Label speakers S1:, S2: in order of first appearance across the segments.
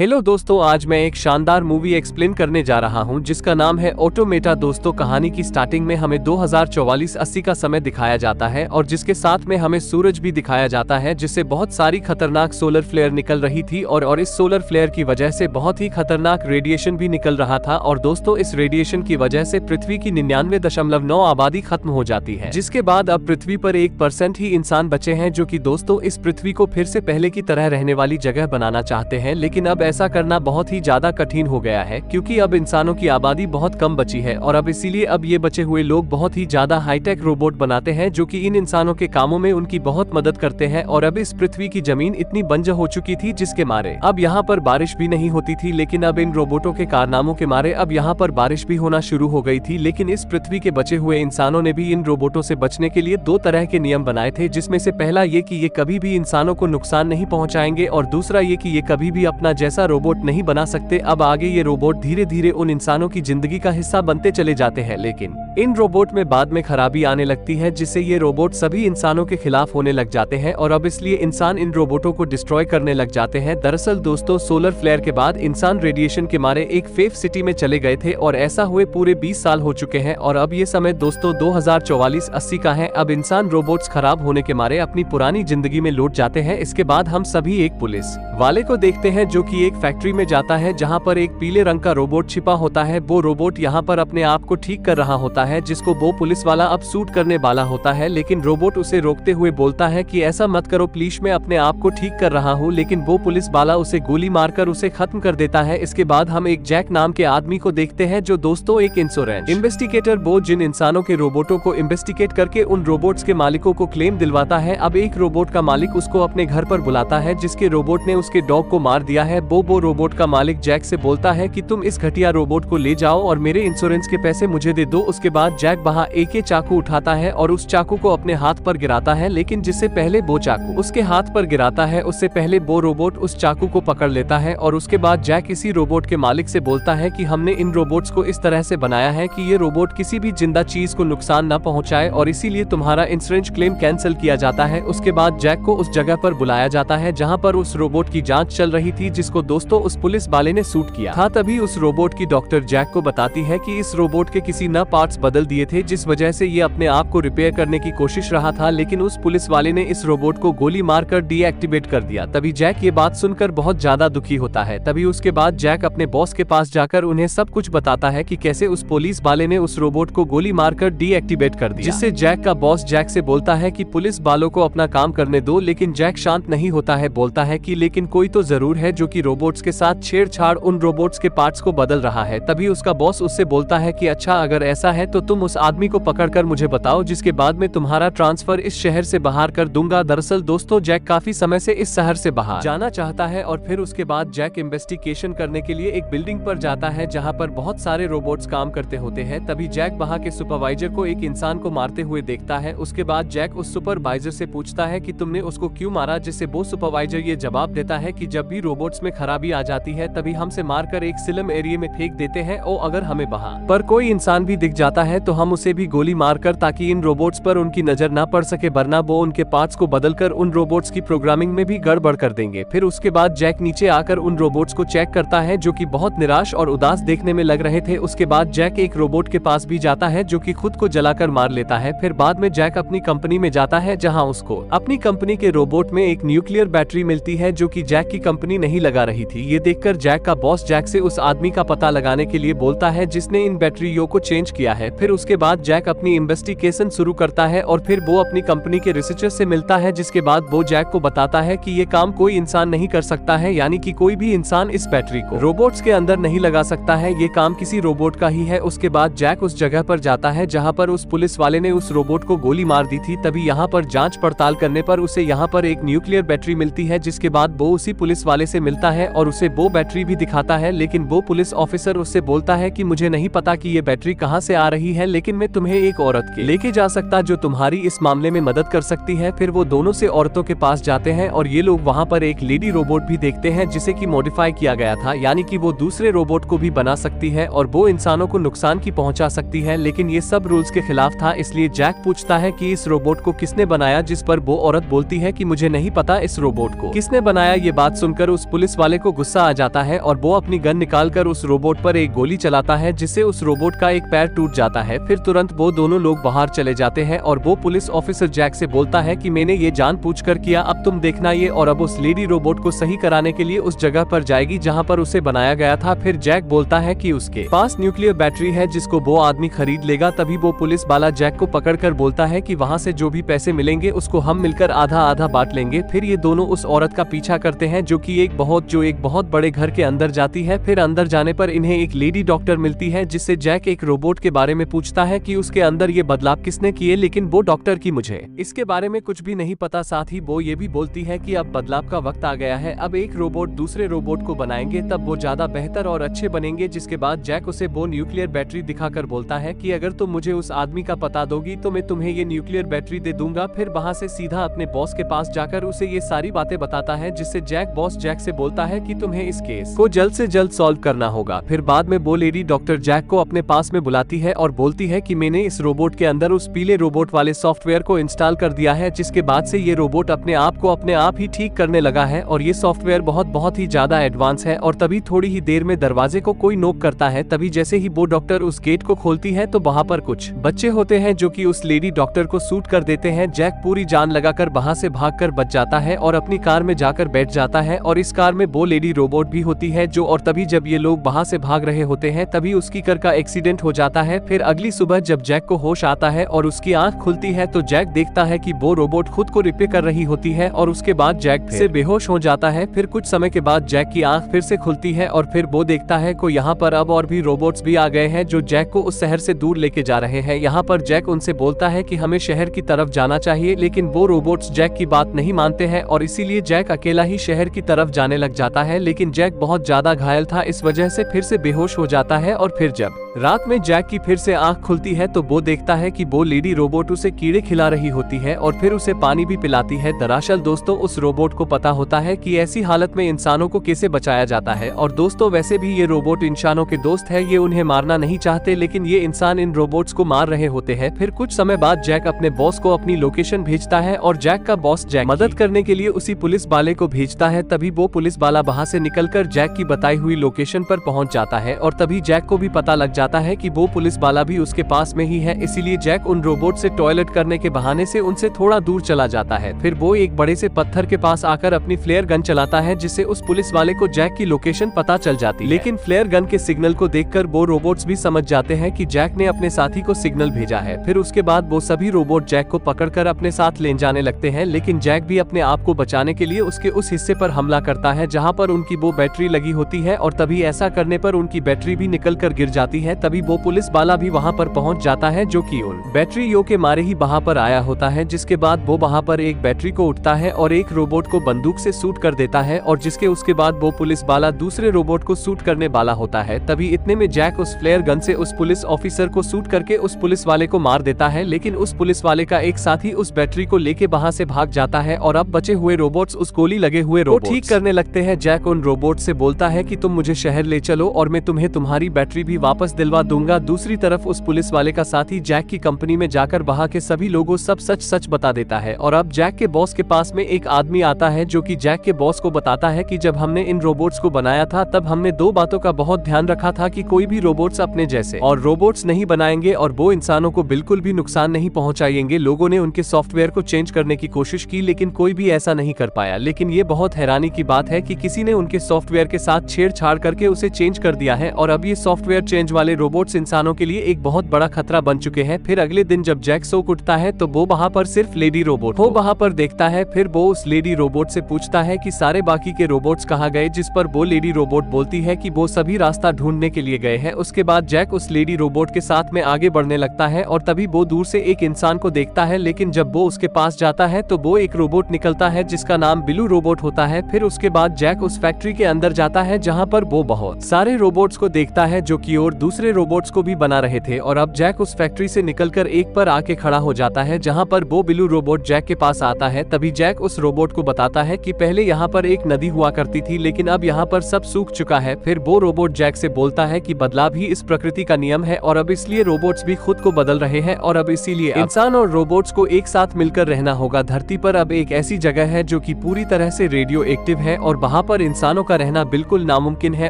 S1: Hello दोस्तों, आज मैं एक शानदार मूवी एक्सप्लेन करने जा रहा हूं जिसका नाम है ऑटोमेटा। दोस्तों, कहानी की स्टार्टिंग में हमें 2044-80 का समय दिखाया जाता है और जिसके साथ में हमें सूरज भी दिखाया जाता है जिससे बहुत सारी खतरनाक सोलर फ्लेयर निकल रही थी और इस सोलर फ्लेयर की वजह से बहुत ही खतरनाक रेडिएशन भी निकल रहा था। और दोस्तों, इस रेडिएशन की वजह से पृथ्वी की 99.9 आबादी खत्म हो जाती है, जिसके बाद अब पृथ्वी पर 1% ही इंसान बचे हैं जो कि दोस्तों इस पृथ्वी को फिर से पहले की तरह रहने वाली जगह बनाना चाहते हैं। लेकिन अब ऐसा करना बहुत ही ज्यादा कठिन हो गया है क्योंकि अब इंसानों की आबादी बहुत कम बची है और अब इसीलिए अब ये बचे हुए लोग बहुत ही ज्यादा हाईटेक रोबोट बनाते हैं जो कि इन इंसानों के कामों में उनकी बहुत मदद करते हैं। और अब इस पृथ्वी की जमीन इतनी बंजर हो चुकी थी जिसके मारे अब यहाँ पर बारिश भी नहीं होती थी, लेकिन अब इन रोबोटों के कारनामों के मारे अब यहाँ पर बारिश भी होना शुरू हो गई थी। लेकिन इस पृथ्वी के बचे हुए इंसानों ने भी इन रोबोटों से बचने के लिए 2 तरह के नियम बनाए थे, जिसमें से पहला ये कि ये कभी भी इंसानों को नुकसान नहीं पहुंचाएंगे और दूसरा ये कि ये कभी भी अपना जैसा रोबोट नहीं बना सकते। अब आगे ये रोबोट धीरे धीरे उन इंसानों की जिंदगी का हिस्सा बनते चले जाते हैं, लेकिन इन रोबोट में बाद में खराबी आने लगती है जिससे ये रोबोट सभी इंसानों के खिलाफ होने लग जाते हैं और अब इसलिए इंसान इन रोबोटों को डिस्ट्रॉय करने लग जाते हैं। दरअसल दोस्तों, सोलर फ्लेयर के बाद इंसान रेडिएशन के मारे एक फेफ सिटी में चले गए थे और ऐसा हुए पूरे 20 साल हो चुके हैं और अब ये समय दोस्तों 2044-80 का है। अब इंसान रोबोट्स खराब होने के मारे अपनी पुरानी जिंदगी में लौट जाते हैं। इसके बाद हम सभी एक पुलिस वाले को देखते हैं जो कि एक फैक्ट्री में जाता है जहां पर एक पीले रंग का रोबोट छिपा होता है। वो रोबोट यहां पर अपने आप को ठीक कर रहा होता है जिसको वो पुलिस वाला अब शूट करने वाला होता है, लेकिन रोबोट उसे रोकते हुए बोलता है कि ऐसा मत करो प्लीज, मैं अपने आप को ठीक कर रहा हूं। लेकिन वो पुलिस वाला उसे गोली मारकर उसे खत्म कर देता है। इसके बाद हम एक जैक नाम के आदमी को देखते हैं जो दोस्तों एक इंश्योरेंस इन्वेस्टिगेटर वो जिन इंसानों के रोबोटों को इन्वेस्टिगेट करके उन रोबोट्स के मालिकों को क्लेम दिलवाता है। अब एक रोबोट का मालिक उसको अपने घर पर बुलाता है जिसके रोबोट ने उसके डॉग को मार दिया है। वो रोबोट का मालिक जैक से बोलता है कि तुम इस घटिया रोबोट को ले जाओ और मेरे इंश्योरेंस के पैसे मुझे दे दो। उसके बाद जैक वहां एक चाकू उठाता है और उस चाकू को अपने हाथ पर गिराता है, लेकिन जिससे पहले वो चाकू उसके हाथ पर गिराता है उससे पहले वो रोबोट उस चाकू को पकड़ लेता है। और उसके बाद जैक इसी रोबोट के मालिक से बोलता है कि हमने इन रोबोट्स को इस तरह से बनाया है कि ये रोबोट किसी भी जिंदा चीज को नुकसान न पहुंचाए और इसीलिए तुम्हारा इंश्योरेंस क्लेम कैंसिल किया जाता है। उसके बाद जैक को उस जगह पर बुलाया जाता है जहां पर उस रोबोट की जांच चल रही थी जिसको दोस्तों उस पुलिस वाले ने शूट किया था। तभी उस रोबोट की डॉक्टर जैक को बताती है कि इस रोबोट के किसी न पार्ट्स बदल दिए थे जिस वजह से ये अपने आप को रिपेयर करने की कोशिश रहा था, लेकिन उस पुलिस वाले ने इस रोबोट को गोली मारकर डीएक्टिवेट कर दिया। तभी जैक ये बात सुनकर बहुत ज्यादा दुखी होता है। तभी उसके बाद जैक अपने बॉस के पास जाकर उन्हें सब कुछ बताता है कि कैसे उस पुलिस वाले ने उस रोबोट को गोली मारकर डीएक्टिवेट कर दिया, जिससे जैक का बॉस जैक से बोलता है कि पुलिस वालों को अपना काम करने दो। लेकिन जैक शांत नहीं होता है, बोलता है कि लेकिन कोई तो जरूर है जो कि रोबोट्स के साथ छेड़छाड़ उन रोबोट्स के पार्ट्स को बदल रहा है। तभी उसका बॉस उससे बोलता है कि अच्छा, अगर ऐसा है तो तुम उस आदमी को पकड़कर मुझे बताओ जिसके बाद में तुम्हारा ट्रांसफर इस शहर से बाहर कर दूंगा। दरअसल दोस्तों, जैक काफी समय से इस शहर से बाहर जाना चाहता है और फिर उसके बाद जैक इन्वेस्टिगेशन करने के लिए एक बिल्डिंग पर जाता है जहां पर बहुत सारे रोबोट्स काम करते होते हैं। तभी जैक वहां के सुपरवाइजर को एक इंसान को मारते हुए देखता है। उसके बाद जैक उस सुपरवाइजर से पूछता है कि तुमने उसको क्यों मारा, जिससे वो सुपरवाइजर ये जवाब देता है कि जब भी रोबोट्स में खराबी आ जाती है तभी हमसे मारकर एक स्लम एरिया में फेंक देते हैं और अगर हमें वहां पर कोई इंसान भी दिख जाता है तो हम उसे भी गोली मारकर ताकि इन रोबोट्स पर उनकी नजर ना पड़ सके, वरना वो उनके पार्ट्स को बदलकर उन रोबोट्स की प्रोग्रामिंग में भी गड़बड़ कर देंगे। फिर उसके बाद जैक नीचे आकर उन रोबोट्स को चेक करता है जो कि बहुत निराश और उदास देखने में लग रहे थे। उसके बाद जैक एक रोबोट के पास भी जाता है जो कि खुद को जलाकर मार लेता है। फिर बाद में जैक अपनी कंपनी में जाता है जहां उसको अपनी कंपनी के रोबोट में एक न्यूक्लियर बैटरी मिलती है जो कि जैक की कंपनी नहीं लगा रही थी। ये देखकर जैक का बॉस जैक से उस आदमी का पता लगाने के लिए बोलता है जिसने इन बैटरियों को चेंज किया है। फिर उसके बाद जैक अपनी इन्वेस्टिगेशन शुरू करता है और फिर वो अपनी कंपनी के रिसर्चर से मिलता है जिसके बाद वो जैक को बताता है कि ये काम कोई इंसान नहीं कर सकता है, यानी कि कोई भी इंसान इस बैटरी को रोबोट्स के अंदर नहीं लगा सकता है, ये काम किसी रोबोट का ही है। उसके बाद जैक उस जगह पर जाता है जहां पर उस पुलिस वाले ने उस रोबोट को गोली मार दी थी। तभी यहाँ पर जांच पड़ताल करने पर उसे यहाँ पर एक न्यूक्लियर बैटरी मिलती है, जिसके बाद वो उसी पुलिस वाले से मिलता है और उसे वो बैटरी भी दिखाता है। लेकिन वो पुलिस ऑफिसर उससे बोलता है कि मुझे नहीं पता कि ये बैटरी कहाँ से आ रही है, लेकिन मैं तुम्हें एक औरत के लेके जा सकता जो तुम्हारी इस मामले में मदद कर सकती है। फिर वो दोनों से औरतों के पास जाते हैं और ये लोग वहाँ पर एक लेडी रोबोट भी देखते हैं जिसे कि मॉडिफाई किया गया था, यानी कि वो दूसरे रोबोट को भी बना सकती है और वो इंसानों को नुकसान की पहुंचा सकती है। लेकिन ये सब रूल्स के खिलाफ था, इसलिए जैक पूछता है कि इस रोबोट को किसने बनाया, जिस पर वो औरत बोलती है कि मुझे नहीं पता इस रोबोट को किसने बनाया। ये बात सुनकर उस पुलिस वाले को गुस्सा आ जाता है और वो अपनी गन निकालकर उस रोबोट पर एक गोली चलाता है, जिससे उस रोबोट का एक पैर टूट जाता है। फिर तुरंत वो दोनों लोग बाहर चले जाते हैं और वो पुलिस ऑफिसर जैक से बोलता है कि मैंने ये जानबूझकर किया, अब तुम देखना ये, और अब उस लेडी रोबोट को सही कराने के लिए उस जगह पर जाएगी जहाँ पर उसे बनाया गया था। फिर जैक बोलता है कि उसके पास न्यूक्लियर बैटरी है जिसको वो आदमी खरीद लेगा। तभी वो पुलिस वाला जैक को पकड़कर बोलता है कि वहाँ से जो भी पैसे मिलेंगे उसको हम मिलकर आधा आधा बांट लेंगे। फिर ये दोनों उस औरत का पीछा करते हैं जो कि एक बहुत बड़े घर के अंदर जाती है। फिर अंदर जाने पर इन्हें एक लेडी डॉक्टर मिलती है, जिससे जैक एक रोबोट के बारे में पूछता है कि उसके अंदर ये बदलाव किसने किए, लेकिन वो डॉक्टर की मुझे इसके बारे में कुछ भी नहीं पता। साथ ही वो ये भी बोलती है कि अब बदलाव का वक्त आ गया है, अब एक रोबोट दूसरे रोबोट को बनाएंगे तब वो ज्यादा बेहतर और अच्छे बनेंगे। जिसके बाद जैक उसे वो न्यूक्लियर बैटरी दिखाकर बोलता है कि अगर तुम मुझे उस आदमी का पता दोगी तो मैं तुम्हें ये न्यूक्लियर बैटरी दे दूंगा। फिर वहाँ से सीधा अपने बॉस के पास जाकर उसे ये सारी बातें बताता है, जिससे बॉस जैक से बोलता है कि तुम्हें इस केस को जल्द से जल्द सॉल्व करना होगा। फिर बाद में वो लेडी डॉक्टर जैक को अपने पास में बुलाती है और बोलती है कि मैंने इस रोबोट के अंदर उस पीले रोबोट वाले सॉफ्टवेयर को इंस्टॉल कर दिया है, जिसके बाद से ये रोबोट अपने आप को अपने आप ही ठीक करने लगा है और ये सॉफ्टवेयर बहुत ही ज्यादा एडवांस है। और तभी थोड़ी ही देर में दरवाजे को कोई नॉक करता है। तभी जैसे ही वो डॉक्टर उस गेट को खोलती है तो वहाँ पर कुछ बच्चे होते हैं जो कि उस लेडी डॉक्टर को शूट कर देते हैं। जैक पूरी जान लगाकर वहाँ से भागकर बच जाता है और अपनी कार में जाकर बैठ जाता है और इस कार में वो लेडी रोबोट भी होती है जो, और तभी जब ये लोग वहाँ से भाग रहे होते हैं तभी उसकी कार का एक्सीडेंट हो जाता है। फिर अगली सुबह जब जैक को होश आता है और उसकी आंख खुलती है तो जैक देखता है कि वो रोबोट खुद को रिपेयर कर रही होती है और उसके बाद जैक फिर से बेहोश हो जाता है। फिर कुछ समय के बाद जैक की आंख फिर से खुलती है और फिर वो देखता है को यहाँ पर अब और भी रोबोट्स भी आ गए हैं जो जैक को उस शहर से दूर लेके जा रहे हैं। यहाँ पर जैक उनसे बोलता है कि हमें शहर की तरफ जाना चाहिए, लेकिन वो रोबोट्स जैक की बात नहीं मानते हैं और इसीलिए जैक अकेला ही शहर की तरफ जाने लग जाता है। लेकिन जैक बहुत ज्यादा घायल था, इस वजह से फिर से बेहोश हो जाता है। और फिर जब रात में जैक की फिर से आंख खुलती है तो वो देखता है कि वो लेडी रोबोट उसे कीड़े खिला रही होती है और फिर उसे पानी भी पिलाती है। दरअसल दोस्तों उस रोबोट को पता होता है कि ऐसी हालत में इंसानों को कैसे बचाया जाता है। और दोस्तों वैसे भी ये रोबोट इंसानों के दोस्त है, ये उन्हें मारना नहीं चाहते, लेकिन ये इंसान इन रोबोट्स को मार रहे होते हैं। फिर कुछ समय बाद जैक अपने बॉस को अपनी लोकेशन भेजता है और जैक का बॉस जैक मदद करने के लिए उसी पुलिस वाले को भेजता है। तभी वो पुलिस वाला वहाँ से निकलकर जैक की बताई हुई लोकेशन पर पहुँच जाता है और तभी जैक को भी पता लग जाता है कि वो पुलिस वाला भी उसके पास में ही है। इसीलिए जैक उन रोबोट से टॉयलेट करने के बहाने से उनसे थोड़ा दूर चला जाता है। फिर वो एक बड़े से पत्थर के पास आकर अपनी फ्लेयर गन चलाता है, जिससे उस पुलिस वाले को जैक की लोकेशन पता चल जाती है। लेकिन फ्लेयर गन के सिग्नल को देखकर वो रोबोट्स भी समझ जाते हैं कि जैक ने अपने साथी को सिग्नल भेजा है। फिर उसके बाद वो सभी रोबोट जैक को पकड़कर अपने साथ ले जाने लगते हैं, लेकिन जैक भी अपने आप को बचाने के लिए उसके उस हिस्से पर हमला करता है जहाँ पर उनकी वो बैटरी लगी होती है और तभी ऐसा करने पर उनकी बैटरी भी निकल कर गिर जाती है। तभी वो पुलिस वाला भी वहाँ पर पहुँच जाता है जो कि उन बैटरियों के मारे ही वहाँ पर आया होता है। जिसके बाद वो वहाँ पर एक बैटरी को उठता है और एक रोबोट को बंदूक से शूट कर देता है और जिसके उसके बाद वो पुलिस वाला दूसरे रोबोट को शूट करने वाला होता है। तभी इतने में जैक उस फ्लेयर गन से उस पुलिस ऑफिसर को शूट करके उस पुलिस वाले को मार देता है, लेकिन उस पुलिस वाले का एक साथी उस बैटरी को लेके वहाँ से भाग जाता है और अब बचे हुए रोबोट्स उस गोली लगे हुए रोबोट ठीक करने लगते हैं। जैक उन रोबोट से बोलता है कि तुम मुझे शहर ले चलो और मैं तुम्हें तुम्हारी बैटरी भी वापस दिलवा दूंगा। दूसरी तरफ उस पुलिस वाले का साथी जैक की कंपनी में जाकर वहाँ के सभी लोगों सब सच बता देता है और अब जैक के बॉस के पास में एक आदमी आता है जो कि जैक के बॉस को बताता है कि जब हमने इन रोबोट्स को बनाया था तब हमने दो बातों का बहुत ध्यान रखा था कि कोई भी रोबोट्स अपने जैसे और रोबोट्स नहीं बनाएंगे और वो इंसानों को बिल्कुल भी नुकसान नहीं पहुंचाएंगे। लोगों ने उनके सॉफ्टवेयर को चेंज करने की कोशिश की लेकिन कोई भी ऐसा नहीं कर पाया। लेकिन ये बहुत हैरानी की बात है कि किसी ने उनके सॉफ्टवेयर के साथ छेड़छाड़ करके उसे चेंज कर दिया है और अब ये सॉफ्टवेयर चेंज वाले रोबोट्स इंसानों के लिए एक बहुत बड़ा खतरा बन चुके हैं। फिर अगले दिन जब जैक सो उठता है तो वो वहाँ पर सिर्फ लेडी रोबोट वो वहाँ पर देखता है। फिर वो उस लेडी रोबोट से पूछता है कि सारे बाकी के रोबोट्स कहाँ गए, जिस पर वो लेडी रोबोट बोलती है कि वो सभी रास्ता ढूंढने के लिए गए हैं। उसके बाद जैक उस लेडी रोबोट के साथ में आगे बढ़ने लगता है और तभी वो दूर से एक इंसान को देखता है, लेकिन जब वो उसके पास जाता है तो वो एक रोबोट निकलता है जिसका नाम बिलू रोबोट होता है। फिर उसके बाद जैक उस फैक्ट्री के अंदर जाता है जहाँ पर वो बहुत सारे रोबोट्स को देखता है जो कि और दूसरे रोबोट्स को भी बना रहे थे और अब जैक उस फैक्ट्री से निकलकर एक पर आके खड़ा हो जाता है जहाँ पर वो बिलू रोबोट जैक के पास आता है। तभी जैक उस रोबोट को बताता है कि पहले यहाँ पर एक नदी हुआ करती थी लेकिन अब यहाँ पर सब सूख चुका है। फिर वो रोबोट जैक से बोलता है कि बदलाव ही इस प्रकृति का नियम है और अब इसलिए रोबोट्स भी खुद को बदल रहे हैं और अब इसीलिए इंसान और रोबोट्स को एक साथ मिलकर रहना होगा। धरती पर अब एक ऐसी जगह है जो कि पूरी तरह से रेडियो एक्टिव है और वहाँ पर इंसानों का रहना बिल्कुल नामुमकिन है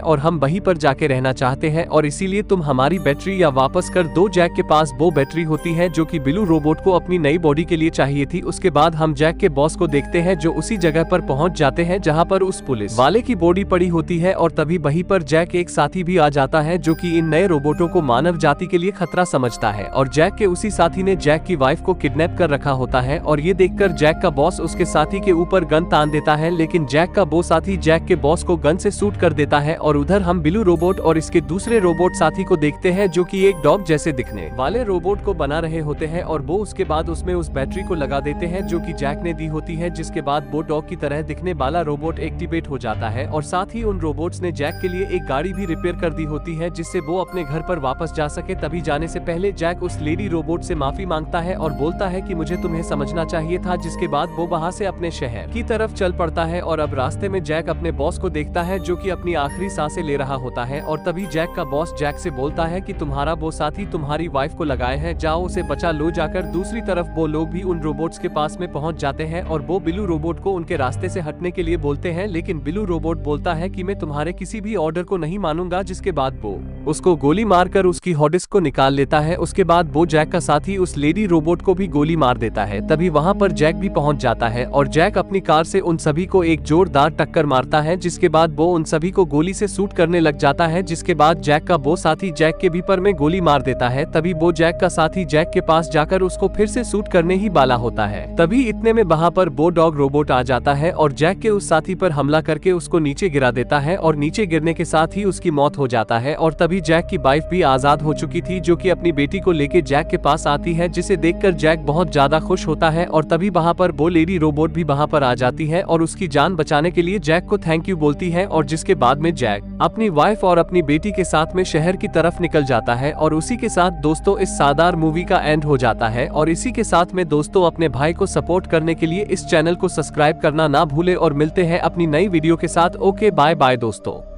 S1: और हम वहीं पर जाके रहना चाहते हैं और इसीलिए तुम हमारी बैटरी या वापस कर दो। जैक के पास वो बैटरी होती है जो कि बिलू रोबोट को अपनी नई बॉडी के लिए चाहिए थी। उसके बाद हम जैक के बॉस को देखते हैं जो उसी जगह पर पहुंच जाते हैं जहां पर उस पुलिस वाले की बॉडी पड़ी होती है और तभी वहीं पर जैक एक साथी भी आ जाता है जो कि इन नए रोबोटों को मानव जाति के लिए खतरा समझता है और जैक के उसी साथी ने जैक की वाइफ को किडनैप कर रखा होता है और ये देखकर जैक का बॉस उसके साथी के ऊपर गन तान देता है, लेकिन जैक का वो साथी जैक के बॉस को गन से शूट कर देता है। और उधर हम बिलू रोबोट और इसके दूसरे रोबोट साथी को देखते हैं जो कि एक डॉग जैसे दिखने वाले रोबोट को बना रहे होते हैं और वो उसके बाद उसमें उस बैटरी को लगा देते हैं जो कि जैक ने दी होती है, जिसके बाद वो डॉग की तरह दिखने वाला रोबोट एक्टिवेट हो जाता है। और साथ ही उन रोबोट्स ने जैक के लिए एक गाड़ी भी रिपेयर कर दी होती है जिससे वो अपने घर पर वापस जा सके। तभी जाने से पहले जैक उस लेडी रोबोट से माफी मांगता है और बोलता है कि मुझे तुम्हें समझना चाहिए था, जिसके बाद वो वहाँ से अपने शहर की तरफ चल पड़ता है। और अब रास्ते में जैक अपने बॉस को देखता है जो कि अपनी आखिरी सांसें ले रहा होता है और तभी जैक का बॉस जैक से बोलता है कि तुम्हारा वो साथी तुम्हारी वाइफ को लगाए है, जाओ उसे बचा लो जाकर। दूसरी तरफ वो लोग भी उन रोबोट्स के पास में पहुंच जाते हैं और वो बिलू रोबोट को उनके रास्ते से हटने के लिए बोलते हैं, लेकिन बिलू रोबोट बोलता है कि मैं तुम्हारे किसी भी ऑर्डर को नहीं मानूंगा, जिसके बाद वो उसको गोली मारकर उसकी हॉर्ड डिस्क को निकाल लेता है। उसके बाद वो जैक का साथी उस लेडी रोबोट को भी गोली मार देता है। तभी वहाँ पर जैक भी पहुँच जाता है और जैक अपनी कार से उन सभी को एक जोरदार टक्कर मारता है, जिसके बाद वो उन सभी को गोली से शूट करने लग जाता है। जिसके बाद जैक का वो साथी जैक के बीपर में गोली मार देता है। तभी वो जैक का साथी जैक के पास जाकर उसको फिर से शूट करने ही वाला होता है। तभी इतने में वहाँ पर वो डॉग रोबोट आ जाता है और जैक के उस साथी पर हमला करके उसको नीचे गिरा देता है और नीचे गिरने के साथ ही उसकी मौत हो जाता है। और तभी जैक की वाइफ भी आजाद हो चुकी थी जो कि अपनी बेटी को लेके जैक के पास आती है, जिसे देखकर जैक बहुत ज्यादा खुश होता है। और तभी वहाँ पर वो लेडी रोबोट भी वहाँ पर आ जाती है और उसकी जान बचाने के लिए जैक को थैंक यू बोलती है। और जिसके बाद में जैक अपनी वाइफ और अपनी बेटी के साथ में शहर की तरफ निकल जाता है। और उसी के साथ दोस्तों इस शानदार मूवी का एंड हो जाता है। और इसी के साथ में दोस्तों अपने भाई को सपोर्ट करने के लिए इस चैनल को सब्सक्राइब करना ना भूले और मिलते हैं अपनी नई वीडियो के साथ। ओके बाय बाय दोस्तों।